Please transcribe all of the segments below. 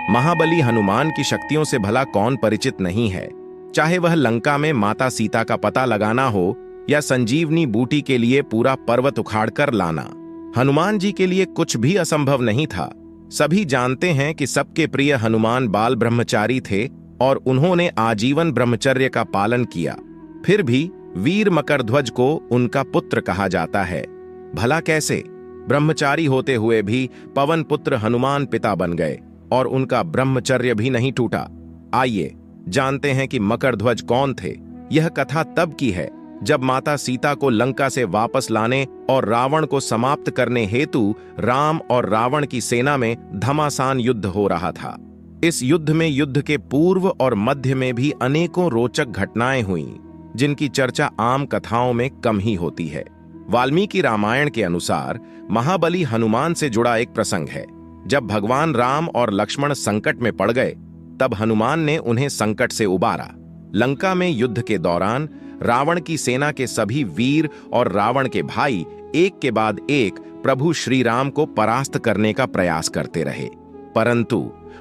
महाबली हनुमान की शक्तियों से भला कौन परिचित नहीं है। चाहे वह लंका में माता सीता का पता लगाना हो या संजीवनी बूटी के लिए पूरा पर्वत उखाड़ कर लाना, हनुमान जी के लिए कुछ भी असंभव नहीं था। सभी जानते हैं कि सबके प्रिय हनुमान बाल ब्रह्मचारी थे और उन्होंने आजीवन ब्रह्मचर्य का पालन किया। फिर भी वीर मकरध्वज को उनका पुत्र कहा जाता है। भला कैसे? ब्रह्मचारी होते हुए भी पवन पुत्र हनुमान पिता बन गए और उनका ब्रह्मचर्य भी नहीं टूटा। आइए जानते हैं कि मकरध्वज कौन थे। यह कथा तब की है जब माता सीता को लंका से वापस लाने और रावण को समाप्त करने हेतु राम और रावण की सेना में घमासान युद्ध हो रहा था। इस युद्ध में युद्ध के पूर्व और मध्य में भी अनेकों रोचक घटनाएं हुईं, जिनकी चर्चा आम कथाओं में कम ही होती है। वाल्मीकि रामायण के अनुसार महाबली हनुमान से जुड़ा एक प्रसंग है। जब भगवान राम और लक्ष्मण संकट में पड़ गए, तब हनुमान ने उन्हें संकट से उबारा। लंका में युद्ध के दौरान रावण की सेना के सभी वीर और रावण के भाई एक के बाद एक प्रभु श्री राम को परास्त करने का प्रयास करते रहे, परंतु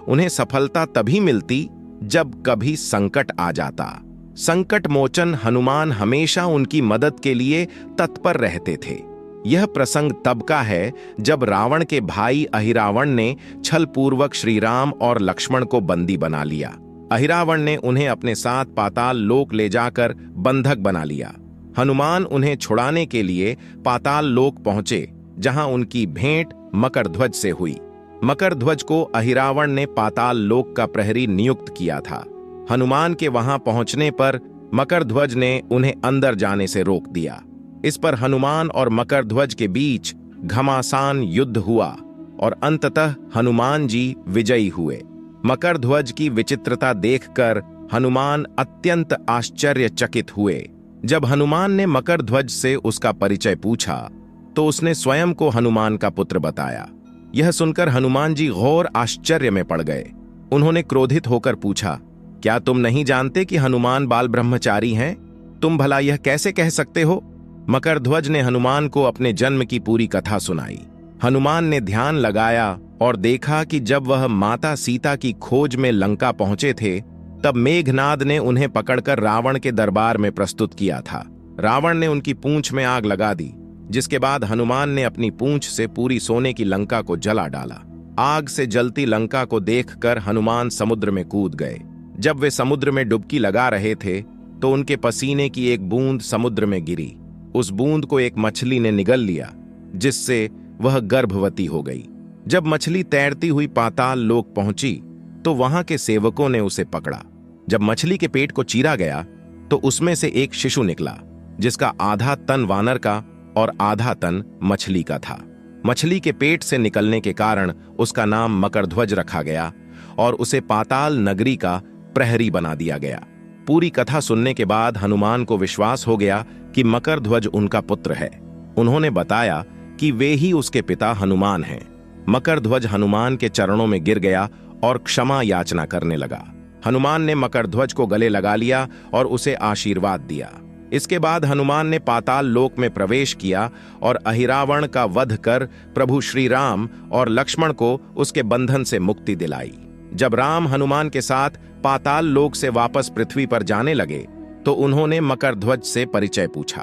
उन्हें सफलता तभी मिलती जब कभी संकट आ जाता। संकट मोचन हनुमान हमेशा उनकी मदद के लिए तत्पर रहते थे। यह प्रसंग तब का है जब रावण के भाई अहिरावण ने छलपूर्वक श्री राम और लक्ष्मण को बंदी बना लिया। अहिरावण ने उन्हें अपने साथ पाताल लोक ले जाकर बंधक बना लिया। हनुमान उन्हें छुड़ाने के लिए पाताल लोक पहुंचे, जहां उनकी भेंट मकरध्वज से हुई। मकरध्वज को अहिरावण ने पाताल लोक का प्रहरी नियुक्त किया था। हनुमान के वहां पहुंचने पर मकरध्वज ने उन्हें अंदर जाने से रोक दिया। इस पर हनुमान और मकरध्वज के बीच घमासान युद्ध हुआ और अंततः हनुमान जी विजयी हुए। मकरध्वज की विचित्रता देखकर हनुमान अत्यंत आश्चर्यचकित हुए। जब हनुमान ने मकरध्वज से उसका परिचय पूछा, तो उसने स्वयं को हनुमान का पुत्र बताया। यह सुनकर हनुमान जी घोर आश्चर्य में पड़ गए। उन्होंने क्रोधित होकर पूछा, क्या तुम नहीं जानते कि हनुमान बाल ब्रह्मचारी हैं? तुम भला यह कैसे कह सकते हो? मकरध्वज ने हनुमान को अपने जन्म की पूरी कथा सुनाई। हनुमान ने ध्यान लगाया और देखा कि जब वह माता सीता की खोज में लंका पहुंचे थे, तब मेघनाद ने उन्हें पकड़कर रावण के दरबार में प्रस्तुत किया था। रावण ने उनकी पूंछ में आग लगा दी, जिसके बाद हनुमान ने अपनी पूंछ से पूरी सोने की लंका को जला डाला। आग से जलती लंका को देखकर हनुमान समुद्र में कूद गए। जब वे समुद्र में डुबकी लगा रहे थे, तो उनके पसीने की एक बूंद समुद्र में गिरी। उस बूंद को एक मछली ने निगल लिया, जिससे वह गर्भवती हो गई। जब मछली तैरती हुई पाताल लोक पहुंची, तो वहां के सेवकों ने उसे पकड़ा। जब मछली के पेट को चीरा गया, तो उसमें से एक शिशु निकला, जिसका आधा तन वानर का और आधा तन मछली का था। मछली के पेट से निकलने के कारण उसका नाम मकरध्वज रखा गया और उसे पाताल नगरी का प्रहरी बना दिया गया। पूरी कथा सुनने के बाद हनुमान को विश्वास हो गया कि मकरध्वज उनका पुत्र है। उन्होंने बताया कि वे ही उसके पिता हनुमान हैं। मकरध्वज हनुमान के चरणों में गिर गया और क्षमा याचना करने लगा। हनुमान ने मकरध्वज को गले लगा लिया और उसे आशीर्वाद दिया। इसके बाद हनुमान ने पाताल लोक में प्रवेश किया और अहिरावण का वध कर प्रभु श्री राम और लक्ष्मण को उसके बंधन से मुक्ति दिलाई। जब राम हनुमान के साथ पाताल लोक से वापस पृथ्वी पर जाने लगे, तो उन्होंने मकरध्वज से परिचय पूछा।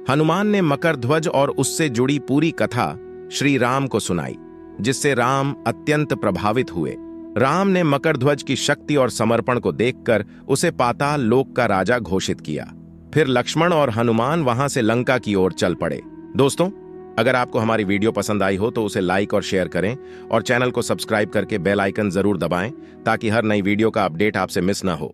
हनुमान ने मकरध्वज और उससे जुड़ी पूरी कथा श्री राम को सुनाई, जिससे राम अत्यंत प्रभावित हुए। राम ने मकरध्वज की शक्ति और समर्पण को देखकर उसे पाताल लोक का राजा घोषित किया। फिर लक्ष्मण और हनुमान वहां से लंका की ओर चल पड़े। दोस्तों, अगर आपको हमारी वीडियो पसंद आई हो तो उसे लाइक और शेयर करें और चैनल को सब्सक्राइब करके बेल आइकन जरूर दबाएं, ताकि हर नई वीडियो का अपडेट आपसे मिस ना हो।